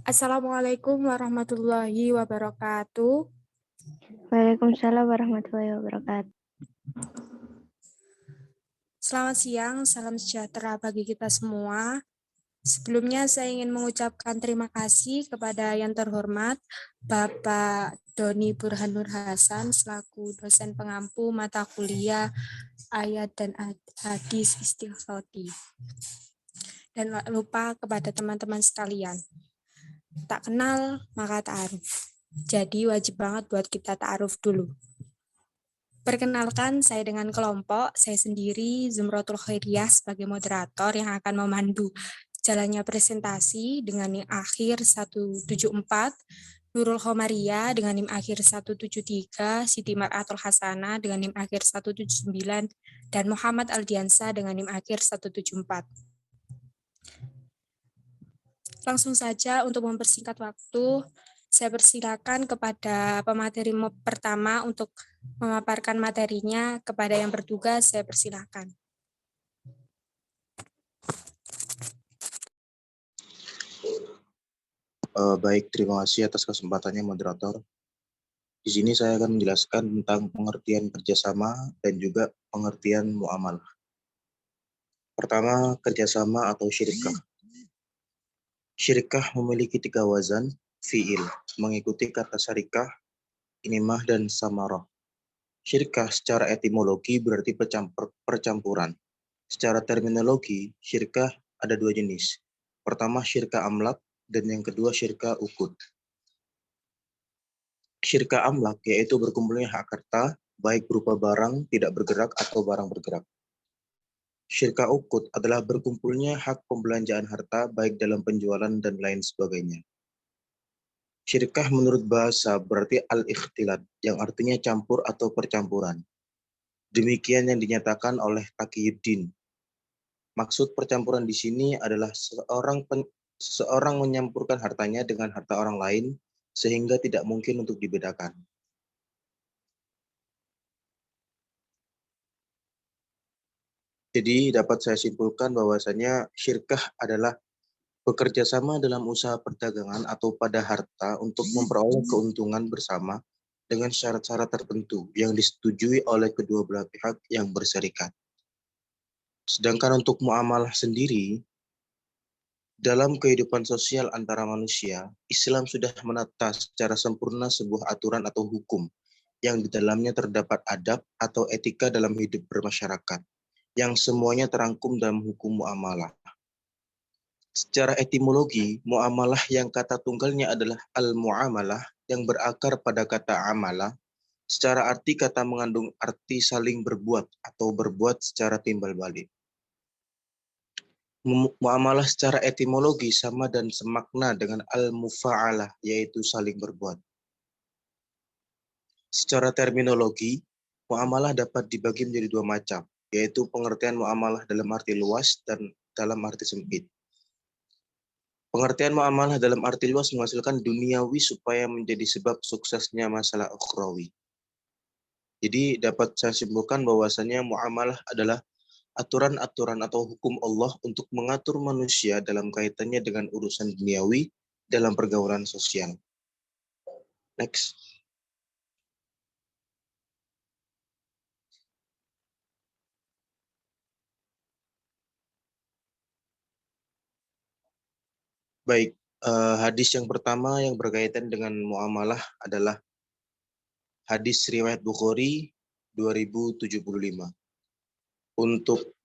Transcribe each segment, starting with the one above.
Assalamualaikum warahmatullahi wabarakatuh. Waalaikumsalam warahmatullahi wabarakatuh. Selamat siang, salam sejahtera bagi kita semua. Sebelumnya saya ingin mengucapkan terima kasih kepada yang terhormat Bapak Doni Burhanur Hasan selaku dosen pengampu mata kuliah Ayat dan Hadis Istighfari. Dan tak lupa kepada teman-teman sekalian. Tak kenal maka ta'aruf. Jadi wajib banget buat kita ta'aruf dulu. Perkenalkan, saya dengan kelompok, saya sendiri Zumratul Khairiyah sebagai moderator yang akan memandu jalannya presentasi dengan NIM akhir 174, Nurul Khomaria dengan NIM akhir 173, Siti Mar'atul Hasanah dengan NIM akhir 179, dan Muhammad Aldiansa dengan NIM akhir 174. Langsung saja untuk mempersingkat waktu, saya persilakan kepada pemateri pertama untuk memaparkan materinya. Kepada yang bertugas, saya persilakan. Baik, terima kasih atas kesempatannya moderator. Di sini saya akan menjelaskan tentang pengertian kerjasama dan juga pengertian muamalah. Pertama, kerjasama atau syirkah. Syirkah memiliki 3 wazan, fi'il, mengikuti kata syarikah, inimah, dan samarah. Syirkah secara etimologi berarti percampuran. Secara terminologi, syirkah ada 2 jenis. Pertama, syirkah amlak, dan yang kedua, syirkah ukut. Syirkah amlak yaitu berkumpulnya hak harta, baik berupa barang tidak bergerak atau barang bergerak. Syirkah ukut adalah berkumpulnya hak pembelanjaan harta, baik dalam penjualan dan lain sebagainya. Syirkah menurut bahasa berarti al-ikhtilat, yang artinya campur atau percampuran. Demikian yang dinyatakan oleh Taqiyuddin. Maksud percampuran di sini adalah seseorang menyampurkan hartanya dengan harta orang lain, sehingga tidak mungkin untuk dibedakan. Jadi dapat saya simpulkan bahwasanya syirkah adalah bekerja sama dalam usaha perdagangan atau pada harta untuk memperoleh keuntungan bersama dengan syarat-syarat tertentu yang disetujui oleh kedua belah pihak yang berserikat. Sedangkan untuk muamalah sendiri, dalam kehidupan sosial antara manusia, Islam sudah menata secara sempurna sebuah aturan atau hukum yang di dalamnya terdapat adab atau etika dalam hidup bermasyarakat, yang semuanya terangkum dalam hukum muamalah. Secara etimologi, muamalah yang kata tunggalnya adalah al-muamalah yang berakar pada kata amalah. Secara arti kata mengandung arti saling berbuat atau berbuat secara timbal balik. Muamalah secara etimologi sama dan semakna dengan al-mufa'alah, yaitu saling berbuat. Secara terminologi, muamalah dapat dibagi menjadi 2 macam, yaitu pengertian muamalah dalam arti luas dan dalam arti sempit. Pengertian muamalah dalam arti luas menghasilkan duniawi supaya menjadi sebab suksesnya masalah ukhrawi. Jadi dapat saya simpulkan bahwasanya muamalah adalah aturan-aturan atau hukum Allah untuk mengatur manusia dalam kaitannya dengan urusan duniawi dalam pergaulan sosial. Next. Baik, hadis yang pertama yang berkaitan dengan muamalah adalah hadis riwayat Bukhari 2075. Untuk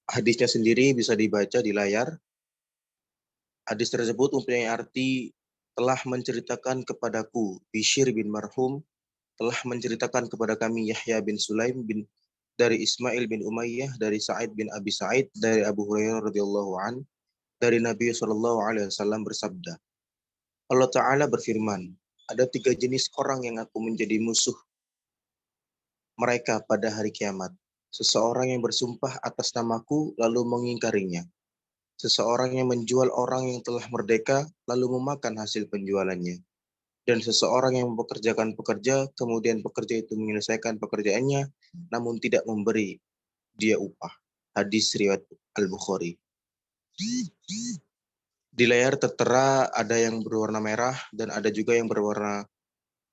hadisnya sendiri bisa dibaca di layar. Hadis tersebut mempunyai arti telah menceritakan kepadaku Bishr bin Marhum, telah menceritakan kepada kami Yahya bin Sulaim dari Ismail bin Umayyah, dari Sa'id bin Abi Sa'id, dari Abu Hurairah radhiyallahu an, dari Nabi SAW bersabda, Allah Ta'ala berfirman, ada 3 jenis orang yang aku menjadi musuh mereka pada hari kiamat. Seseorang yang bersumpah atas namaku lalu mengingkarinya. Seseorang yang menjual orang yang telah merdeka lalu memakan hasil penjualannya. Dan seseorang yang mempekerjakan pekerja, kemudian pekerja itu menyelesaikan pekerjaannya, namun tidak memberi dia upah. Hadis riwayat Al-Bukhari. Di layar tertera ada yang berwarna merah dan ada juga yang berwarna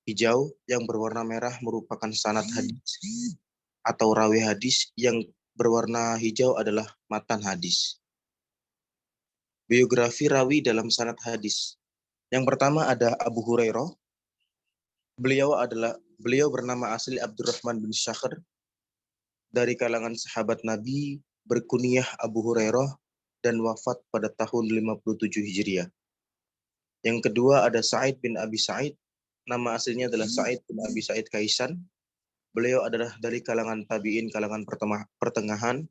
hijau. Yang berwarna merah merupakan sanad hadis atau rawi hadis, yang berwarna hijau adalah matan hadis. Biografi rawi dalam sanad hadis. Yang pertama ada Abu Hurairah. Beliau bernama asli Abdurrahman bin Syakhr, dari kalangan sahabat Nabi, berkunyah Abu Hurairah dan wafat pada tahun 57 Hijriah. Yang kedua ada Sa'id bin Abi Sa'id. Nama aslinya adalah Sa'id bin Abi Sa'id Kaisan. Beliau adalah dari kalangan tabi'in, kalangan pertengahan.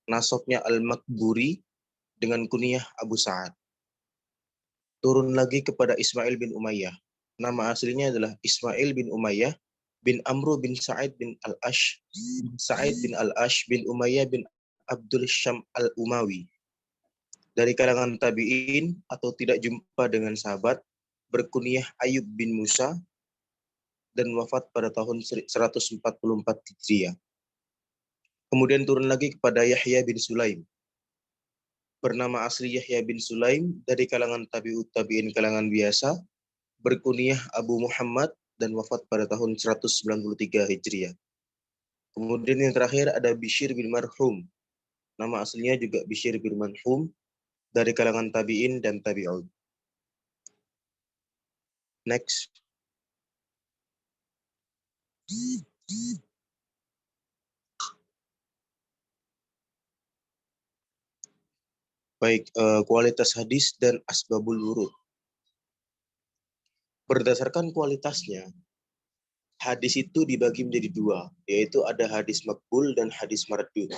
Nasabnya Al-Makburi dengan kunyah Abu Sa'ad. Turun lagi kepada Ismail bin Umayyah. Nama aslinya adalah Ismail bin Umayyah bin Amru bin Sa'id bin Al-Ash, Sa'id bin Al-Ash bin Umayyah bin Abdul Syam Al-Umawi. Dari kalangan tabi'in atau tidak jumpa dengan sahabat, berkunyah Ayub bin Musa dan wafat pada tahun 144 Hijriah. Kemudian turun lagi kepada Yahya bin Sulaim. Bernama asli Yahya bin Sulaim, dari kalangan tabi'in kalangan biasa, berkunyah Abu Muhammad dan wafat pada tahun 193 Hijriah. Kemudian yang terakhir ada Bishr bin Marhum. Nama aslinya juga Bishr bin Marhum, dari kalangan tabi'in dan tabi'un. Next. Baik, kualitas hadis dan asbabul wurud. Berdasarkan kualitasnya, hadis itu dibagi menjadi dua, yaitu ada hadis makbul dan hadis mardud.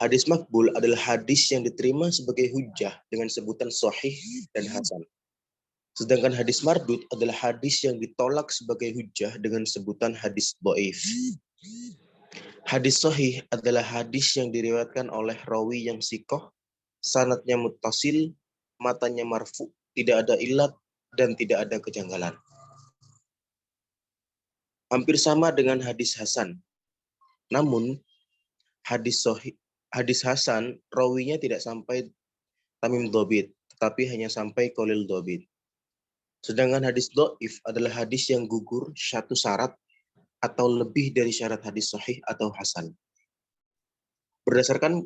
Hadis makbul adalah hadis yang diterima sebagai hujjah dengan sebutan sahih dan hasan. Sedangkan hadis mardud adalah hadis yang ditolak sebagai hujjah dengan sebutan hadis dhaif. Hadis sahih adalah hadis yang diriwayatkan oleh rawi yang sikoh, sanadnya muttasil, matanya marfu, tidak ada ilat, dan tidak ada kejanggalan. Hampir sama dengan hadis hasan. Namun, hadis hasan, rawinya tidak sampai tamim dhabit, tetapi hanya sampai qalil dhabit. Sedangkan hadis dhaif adalah hadis yang gugur satu syarat atau lebih dari syarat hadis sahih atau hasan. Berdasarkan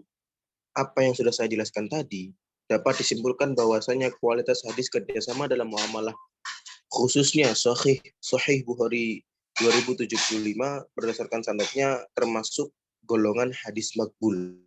apa yang sudah saya jelaskan tadi, dapat disimpulkan bahwasanya kualitas hadis kerjasama dalam muamalah, khususnya Sahih Bukhari 2075, berdasarkan sanadnya termasuk golongan hadis makbul.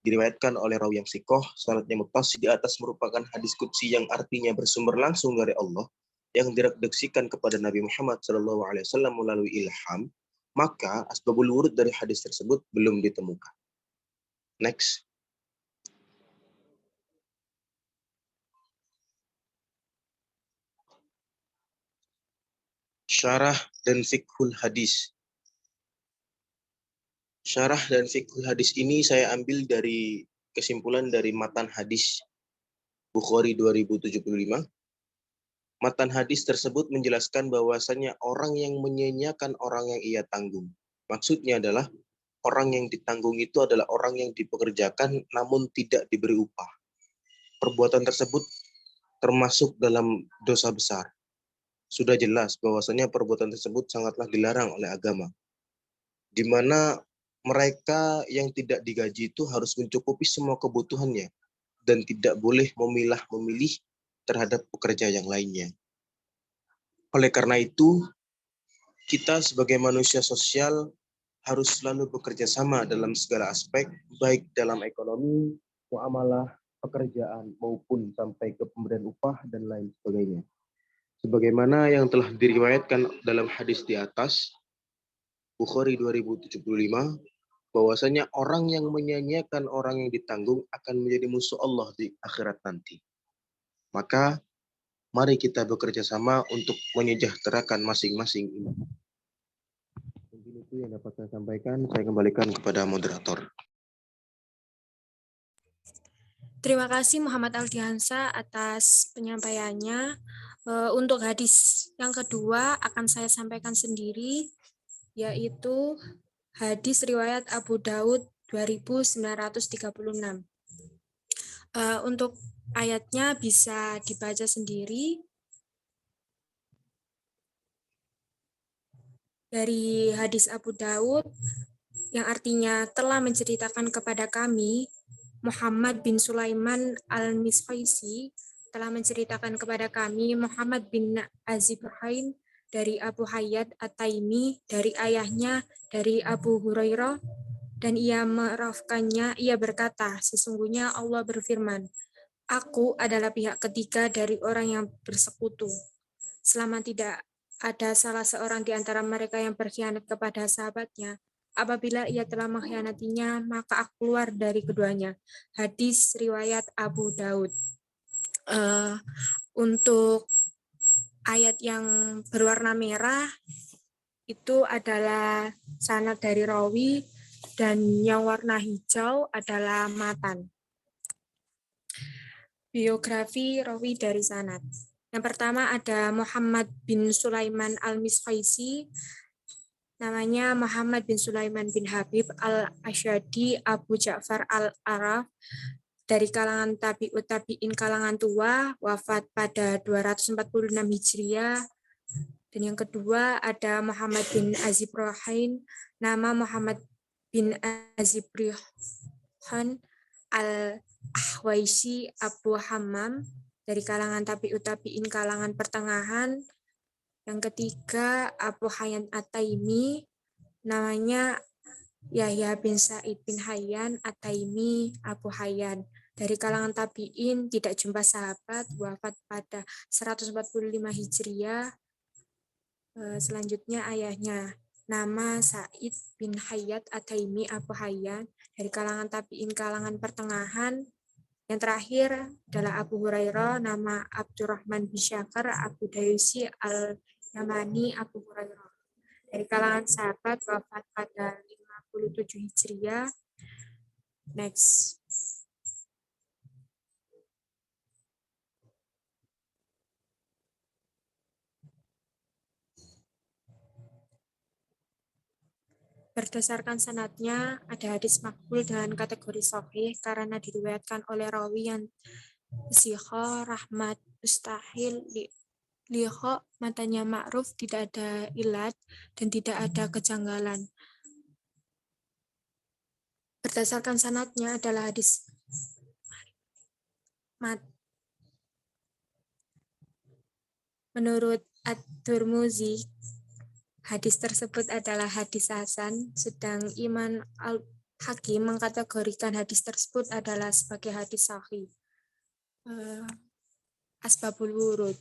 Diriwayatkan oleh rawi yang sikoh, sanadnya muttasil, di atas merupakan hadis qudsi yang artinya bersumber langsung dari Allah, yang diredaksikan kepada Nabi Muhammad SAW melalui ilham, maka asbabul wurud dari hadis tersebut belum ditemukan. Next. Syarah dan fiqhul hadis. Syarah dan fiqhul hadis ini saya ambil dari kesimpulan dari matan hadis Bukhari 2075. Matan hadis tersebut menjelaskan bahwasannya orang yang menyanyiakan orang yang ia tanggung. Maksudnya adalah orang yang ditanggung itu adalah orang yang dipekerjakan namun tidak diberi upah. Perbuatan tersebut termasuk dalam dosa besar. Sudah jelas bahwasannya perbuatan tersebut sangatlah dilarang oleh agama, di mana mereka yang tidak digaji itu harus mencukupi semua kebutuhannya dan tidak boleh memilah-memilih terhadap pekerja yang lainnya. Oleh karena itu, kita sebagai manusia sosial harus selalu bekerja sama dalam segala aspek, baik dalam ekonomi, muamalah, pekerjaan, maupun sampai ke pemberian upah dan lain sebagainya. Sebagaimana yang telah diriwayatkan dalam hadis di atas, Bukhari 2075, bahwasanya orang yang menyanyiakan orang yang ditanggung akan menjadi musuh Allah di akhirat nanti. Maka, mari kita bekerja sama untuk menyejahterakan masing-masing ini. Mungkin itu yang dapat saya sampaikan. Saya kembalikan kepada moderator. Terima kasih Muhammad Aldiansa atas penyampaiannya. Untuk hadis yang kedua akan saya sampaikan sendiri, yaitu hadis riwayat Abu Daud 2936. Untuk ayatnya bisa dibaca sendiri. Dari hadis Abu Daud, yang artinya telah menceritakan kepada kami, Muhammad bin Sulaiman al-Misfaisi telah menceritakan kepada kami Muhammad bin Azibrahin dari Abu Hayyad At-Taimi dari ayahnya dari Abu Hurairah, dan ia merafkannya, ia berkata, sesungguhnya Allah berfirman, aku adalah pihak ketiga dari orang yang bersekutu. Selama tidak ada salah seorang di antara mereka yang berkhianat kepada sahabatnya, apabila ia telah mengkhianatinya, maka aku keluar dari keduanya. Hadis riwayat Abu Daud. Untuk ayat yang berwarna merah, itu adalah sanad dari rawi, dan yang warna hijau adalah matan. Biografi rawi dari sanad. Yang pertama ada Muhammad bin Sulaiman al-Misfaisi, namanya Muhammad bin Sulaiman bin Habib al-Asyadi Abu Ja'far al-Araf, dari kalangan tabi'ut tabi'in kalangan tua, wafat pada 246 Hijriah. Dan yang kedua ada Muhammad bin Azibrahin, nama Muhammad bin Azibrahin al-Ahwaisi Abu Hammam, dari kalangan tabi'ut tabi'in kalangan pertengahan. Yang ketiga Abu Hayyan At-Taimi, namanya Yahya bin Sa'id bin Hayyan At-Taimi Abu Hayyan, dari kalangan tabi'in, tidak jumpa sahabat, wafat pada 145 Hijriah. Selanjutnya ayahnya, nama Sa'id bin Hayyat At-Taimi Abu Hayyan, dari kalangan tabi'in kalangan pertengahan. Yang terakhir adalah Abu Hurairah, nama Abdurrahman bin Syakar Abu Dayusi al-Yamani Abu Hurairah, dari kalangan sahabat, wafat pada 57 Hijriah. Next. Berdasarkan sanadnya, ada hadis makbul dengan kategori sahih karena diriwayatkan oleh rawi yang Zikha rahmat mustahil liho, matanya ma'ruf, tidak ada ilat dan tidak ada kejanggalan. Berdasarkan sanadnya adalah hadis menurut At-Tirmidzi, hadis tersebut adalah hadis hasan, sedang Imam Al-Hakim mengkategorikan hadis tersebut adalah sebagai hadis sahih. Asbabul wurud.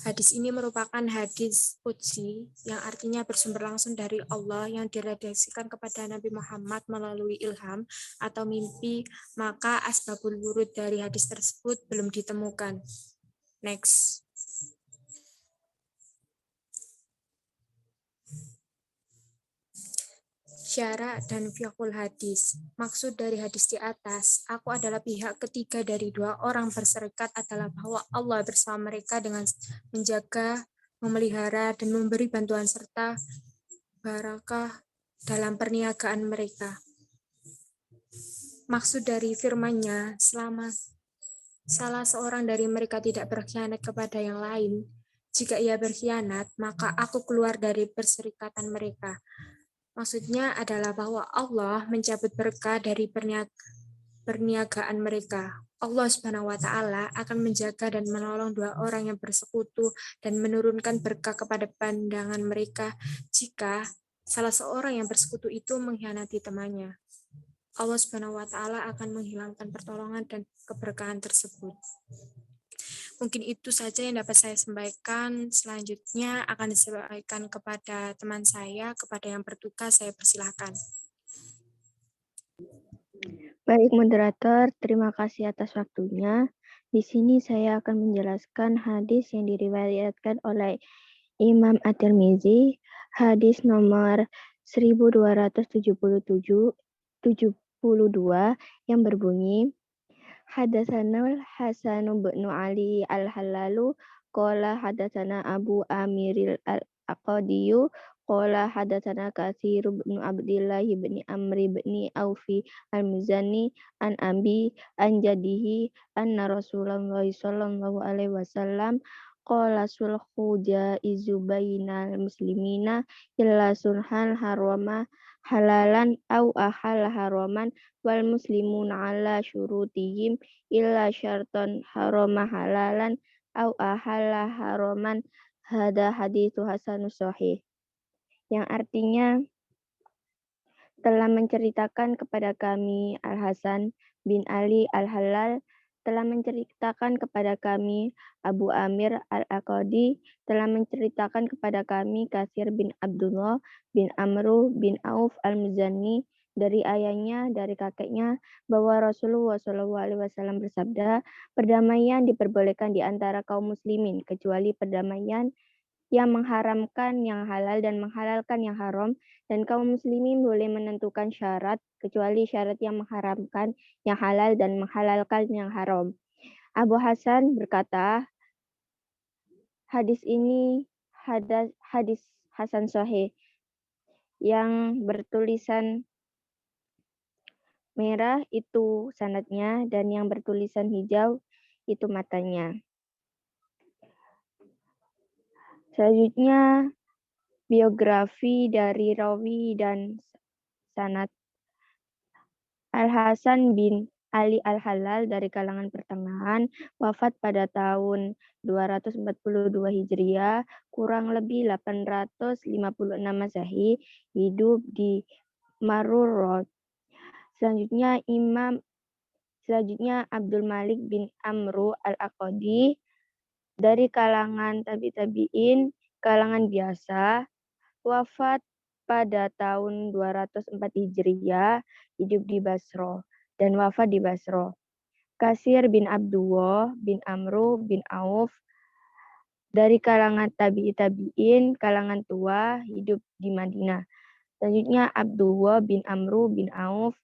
Hadis ini merupakan hadis qudsi yang artinya bersumber langsung dari Allah yang diredaksikan kepada Nabi Muhammad melalui ilham atau mimpi, maka asbabul wurud dari hadis tersebut belum ditemukan. Next. Syara dan fiqhul hadis. Maksud dari hadis di atas, aku adalah pihak ketiga dari dua orang berserikat, adalah bahwa Allah bersama mereka dengan menjaga, memelihara, dan memberi bantuan serta barakah dalam perniagaan mereka. Maksud dari firman-Nya, selama salah seorang dari mereka tidak berkhianat kepada yang lain, jika ia berkhianat, maka aku keluar dari perserikatan mereka. Maksudnya adalah bahwa Allah mencabut berkah dari perniagaan mereka. Allah Subhanahu wa Ta'ala akan menjaga dan menolong dua orang yang bersekutu dan menurunkan berkah kepada pandangan mereka jika salah seorang yang bersekutu itu mengkhianati temannya. Allah Subhanahu wa Ta'ala akan menghilangkan pertolongan dan keberkahan tersebut. Mungkin itu saja yang dapat saya sampaikan. Selanjutnya akan disampaikan kepada teman saya, kepada yang bertugas, saya persilahkan. Baik moderator, terima kasih atas waktunya. Di sini saya akan menjelaskan hadis yang diriwayatkan oleh Imam At-Tirmidzi, hadis nomor 1277 yang berbunyi Hadatsana Hasan bin Ali al-Halalu qala hadatsana Abu Amiril al-Aqadiyu qala hadatsana Katsir bin Abdillah bin Amri bin Aufi al-Muzani an Abi an jadihi anna Rasulullah sallallahu alaihi wasallam qala sulhu jaizu bainal muslimina illa sulhan harama halalan au ahal haraman wal muslimun ala syurutihim illa syarton harama halalan au ahalla haraman hada hadithu hasanus sahih, yang artinya telah menceritakan kepada kami Al-Hasan bin Ali Al-Halal, telah menceritakan kepada kami Abu Amir Al-Aqadi, telah menceritakan kepada kami Katsir bin Abdullah bin Amru bin Auf Al-Muzani dari ayahnya, dari kakeknya, bahwa Rasulullah SAW bersabda, perdamaian diperbolehkan di antara kaum muslimin, kecuali perdamaian yang mengharamkan yang halal dan menghalalkan yang haram, dan kaum muslimin boleh menentukan syarat, kecuali syarat yang mengharamkan yang halal dan menghalalkan yang haram. Abu Hasan berkata, hadis ini hadis Hasan Sahih, yang bertulisan merah itu sanadnya, dan yang bertulisan hijau itu matanya. Selanjutnya, biografi dari rawi dan sanad. Al-Hasan bin Ali Al-Halal dari kalangan pertengahan, wafat pada tahun 242 Hijriah, kurang lebih 856 Masehi, hidup di Marur. Selanjutnya Abdul Malik bin Amru Al-Aqadi dari kalangan tabi'in, kalangan biasa, wafat pada tahun 204 Hijriah, hidup di Basra dan wafat di Basra. Katsir bin Abdullah bin Amru bin Auf dari kalangan tabi'in, kalangan tua, hidup di Madinah. Selanjutnya Abdullah bin Amru bin Auf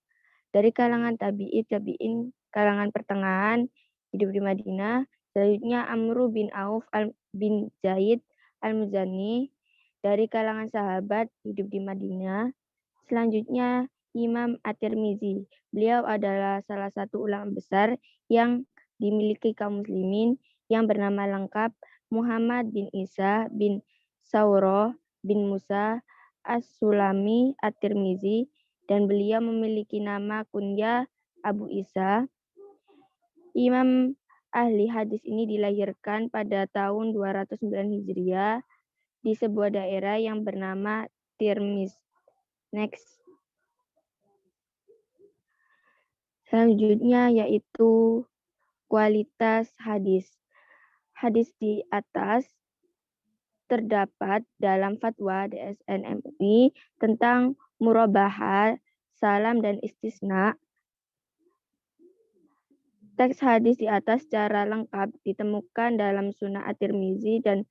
dari kalangan tabi'in, kalangan pertengahan, hidup di Madinah. Selanjutnya Amru bin Auf bin Zaid al-Muzani dari kalangan sahabat, hidup di Madinah. Selanjutnya Imam At-Tirmizi. Beliau adalah salah satu ulama besar yang dimiliki kaum muslimin, yang bernama lengkap Muhammad bin Isa bin Sauroh bin Musa As-Sulami At-Tirmizi, dan beliau memiliki nama kunyah Abu Isa. Imam ahli hadis ini dilahirkan pada tahun 209 Hijriah di sebuah daerah yang bernama Tirmiz. Next. Selanjutnya yaitu kualitas hadis. Hadis di atas terdapat dalam fatwa DSN MUI tentang murabahah, salam, dan istisna. Teks hadis di atas secara lengkap ditemukan dalam Sunan At-Tirmizi, dan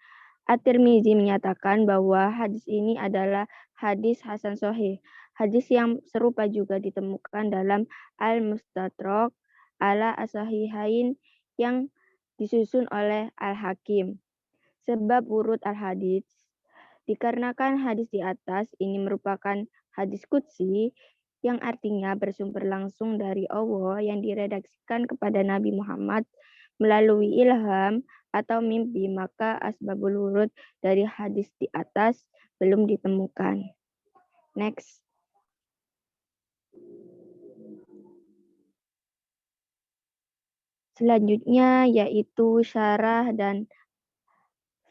At-Tirmizi menyatakan bahwa hadis ini adalah hadis Hasan Sahih. Hadis yang serupa juga ditemukan dalam Al-Mustadrak ala As-Sahihain yang disusun oleh Al-Hakim. Sebab urut al-hadis, dikarenakan hadis di atas ini merupakan hadis qudsi, yang artinya bersumber langsung dari Allah, yang diredaksikan kepada Nabi Muhammad melalui ilham atau mimpi, maka asbabul wurud dari hadis di atas belum ditemukan. Next. Selanjutnya yaitu syarah dan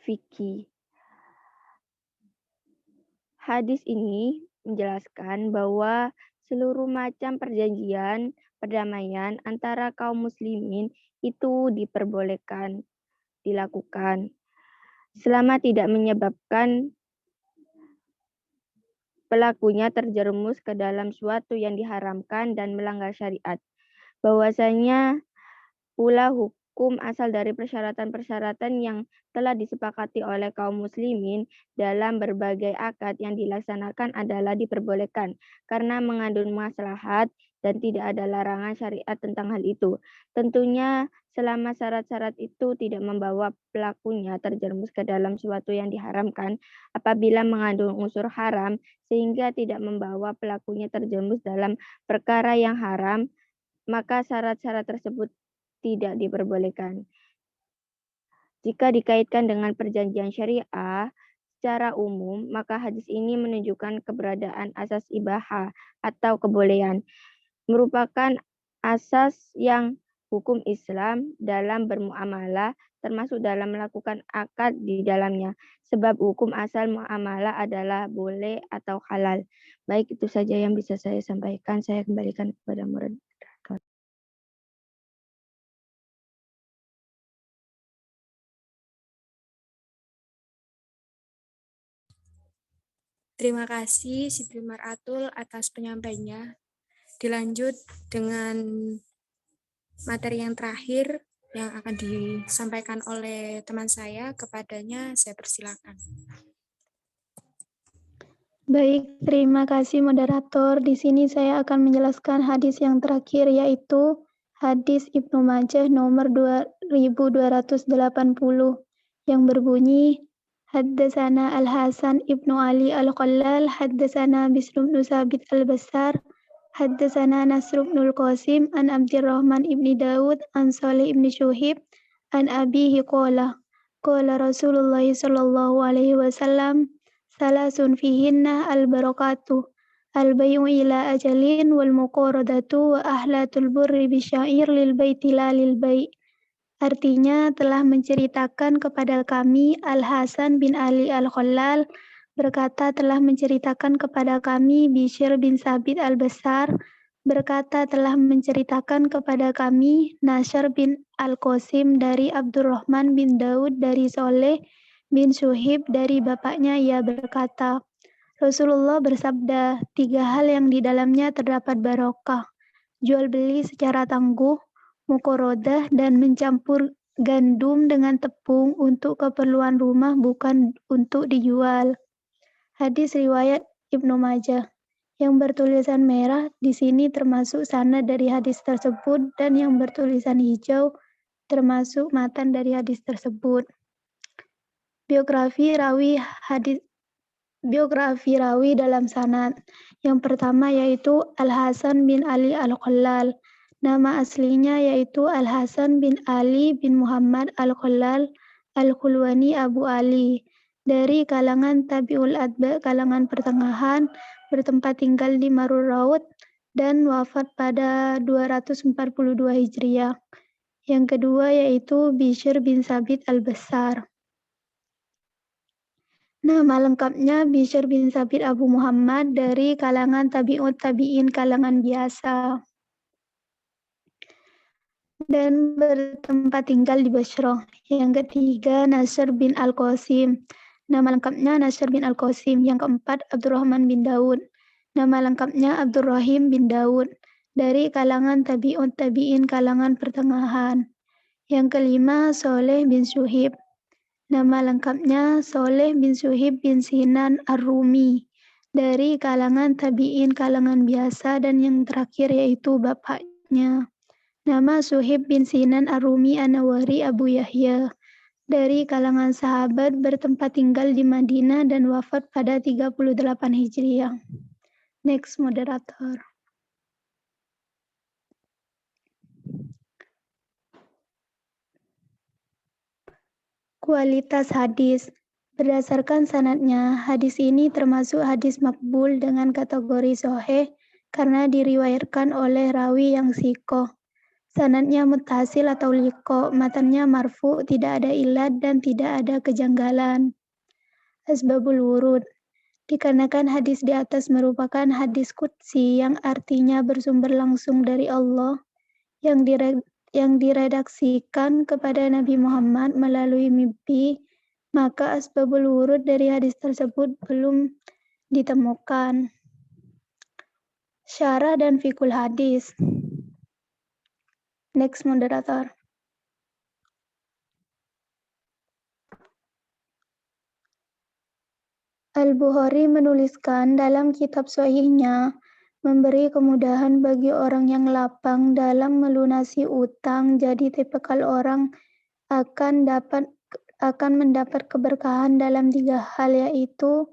fikih. Hadis ini menjelaskan bahwa seluruh macam perjanjian perdamaian antara kaum muslimin itu diperbolehkan dilakukan selama tidak menyebabkan pelakunya terjerumus ke dalam suatu yang diharamkan dan melanggar syariat. Bahwasanya pula hukum asal dari persyaratan-persyaratan yang telah disepakati oleh kaum muslimin dalam berbagai akad yang dilaksanakan adalah diperbolehkan karena mengandung maslahat dan tidak ada larangan syariat tentang hal itu. Tentunya selama syarat-syarat itu tidak membawa pelakunya terjerumus ke dalam sesuatu yang diharamkan, apabila mengandung unsur haram sehingga tidak membawa pelakunya terjerumus dalam perkara yang haram, maka syarat-syarat tersebut tidak diperbolehkan. Jika dikaitkan dengan perjanjian syariah secara umum, maka hadis ini menunjukkan keberadaan asas ibahah atau kebolehan, merupakan asas yang hukum Islam dalam bermuamalah, termasuk dalam melakukan akad di dalamnya. Sebab hukum asal muamalah adalah boleh atau halal. Baik, itu saja yang bisa saya sampaikan. Saya kembalikan kepada moderator. Terima kasih Sibri Maratul atas penyampaiannya. Dilanjut dengan materi yang terakhir yang akan disampaikan oleh teman saya. Kepadanya saya persilakan. Baik, terima kasih moderator. Di sini saya akan menjelaskan hadis yang terakhir, yaitu hadis Ibnu Majah nomor 2280 yang berbunyi, Haddatsana Al-Hasan Ibnu Ali Al-Qallal, Haddatsana Bisr bin Sabit Al-Bassar, Haddatsana Nasr bin Al-Qasim an Abdurrahman ibni Daud an Salih ibni Syuhib an abihi qala Rasulullah sallallahu alaihi wasallam, salasun fihinna al-barakatuh, al-bay'u ila ajalin wal muqaradatu wa ahlatul burri bisyair lil baiti la lil bai'. Artinya, telah menceritakan kepada kami Al-Hasan bin Ali Al-Khallal berkata telah menceritakan kepada kami Bishr bin Sabit Al-Bassar berkata telah menceritakan kepada kami Nasr bin Al-Qasim dari Abdurrahman bin Daud dari Soleh bin Syuhib dari bapaknya. Ia berkata, Rasulullah bersabda, 3 hal yang di dalamnya terdapat barokah, jual beli secara tangguh, muqorodah, dan mencampur gandum dengan tepung untuk keperluan rumah, bukan untuk dijual. Hadis riwayat Ibnu Majah. Yang bertulisan merah di sini termasuk sanad dari hadis tersebut, dan yang bertulisan hijau termasuk matan dari hadis tersebut. Biografi rawi dalam sanad. Yang pertama yaitu Al-Hasan bin Ali Al-Khallal. Nama aslinya yaitu Al-Hasan bin Ali bin Muhammad Al-Khallal Al-Khulwani Abu Ali. Dari kalangan Tabi'ul Atba, kalangan pertengahan, bertempat tinggal di Marur Raud dan wafat pada 242 Hijriah. Yang kedua yaitu Bishr bin Sabit Al-Bassar. Nama lengkapnya Bishr bin Sabit Abu Muhammad, dari kalangan tabi'ut tabi'in, kalangan biasa, dan bertempat tinggal di Basrah. Yang ketiga Nasr bin Al-Qasim. Nama lengkapnya Nasr bin Al-Qasim. Yang keempat Abdurrahman bin Daud. Nama lengkapnya Abdurrahim bin Daud, dari kalangan tabi'ut tabi'in, kalangan pertengahan. Yang kelima Soleh bin Syuhib. Nama lengkapnya Soleh bin Syuhib bin Sinan Ar-Rumi, dari kalangan tabi'in, kalangan biasa. Dan yang terakhir yaitu bapaknya. Nama Syuhib bin Sinan Ar-Rumi An-Nawari Abu Yahya, dari kalangan sahabat, bertempat tinggal di Madinah dan wafat pada 38 Hijriah. Next, moderator. Kualitas hadis. Berdasarkan sanadnya, hadis ini termasuk hadis makbul dengan kategori sahih karena diriwayatkan oleh rawi yang sikoh. Sanadnya muttasil atau liqo, matannya marfu, tidak ada ilat dan tidak ada kejanggalan. Asbabul wurud. Dikarenakan hadis di atas merupakan hadis qudsi yang artinya bersumber langsung dari Allah, yang diredaksikan kepada Nabi Muhammad melalui mimpi, maka asbabul wurud dari hadis tersebut belum ditemukan. Syarah dan fikul hadis. Next, moderator. Al-Bukhari menuliskan dalam kitab sahihnya memberi kemudahan bagi orang yang lapang dalam melunasi utang, jadi tipikal orang akan mendapat keberkahan dalam 3 hal, yaitu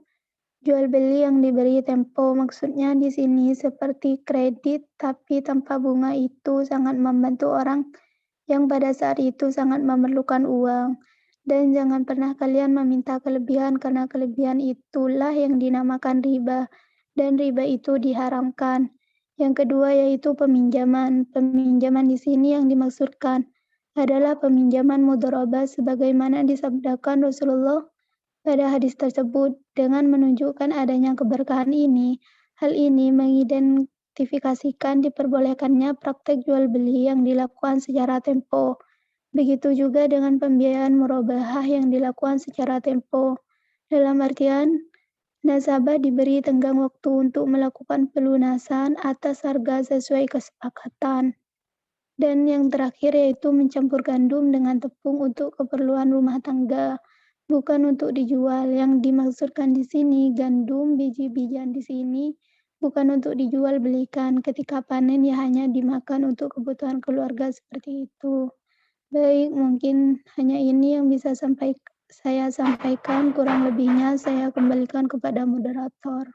jual beli yang diberi tempo. Maksudnya di sini seperti kredit tapi tanpa bunga, itu sangat membantu orang yang pada saat itu sangat memerlukan uang. Dan jangan pernah kalian meminta kelebihan, karena kelebihan itulah yang dinamakan riba, dan riba itu diharamkan. Yang kedua yaitu peminjaman. Peminjaman di sini yang dimaksudkan adalah peminjaman mudharabah, sebagaimana disabdakan Rasulullah pada hadis tersebut dengan menunjukkan adanya keberkahan ini. Hal ini mengidentifikasikan diperbolehkannya praktek jual beli yang dilakukan secara tempo. Begitu juga dengan pembiayaan murabahah yang dilakukan secara tempo. Dalam artian, nasabah diberi tenggang waktu untuk melakukan pelunasan atas harga sesuai kesepakatan. Dan yang terakhir yaitu mencampur gandum dengan tepung untuk keperluan rumah tangga, bukan untuk dijual. Yang dimaksudkan di sini gandum, biji-bijian di sini bukan untuk dijual belikan. Ketika panen ya hanya dimakan untuk kebutuhan keluarga, seperti itu. Baik, mungkin hanya ini yang bisa saya sampaikan. Kurang lebihnya saya kembalikan kepada moderator.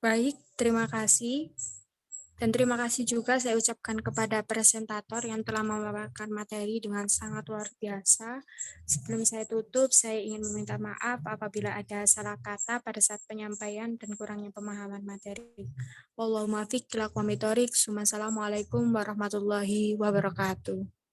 Baik, terima kasih. Dan terima kasih juga saya ucapkan kepada presentator yang telah memaparkan materi dengan sangat luar biasa. Sebelum saya tutup, saya ingin meminta maaf apabila ada salah kata pada saat penyampaian dan kurangnya pemahaman materi. Wallahul muwaffiq ila aqwamit thoriq. Wassalamualaikum warahmatullahi wabarakatuh.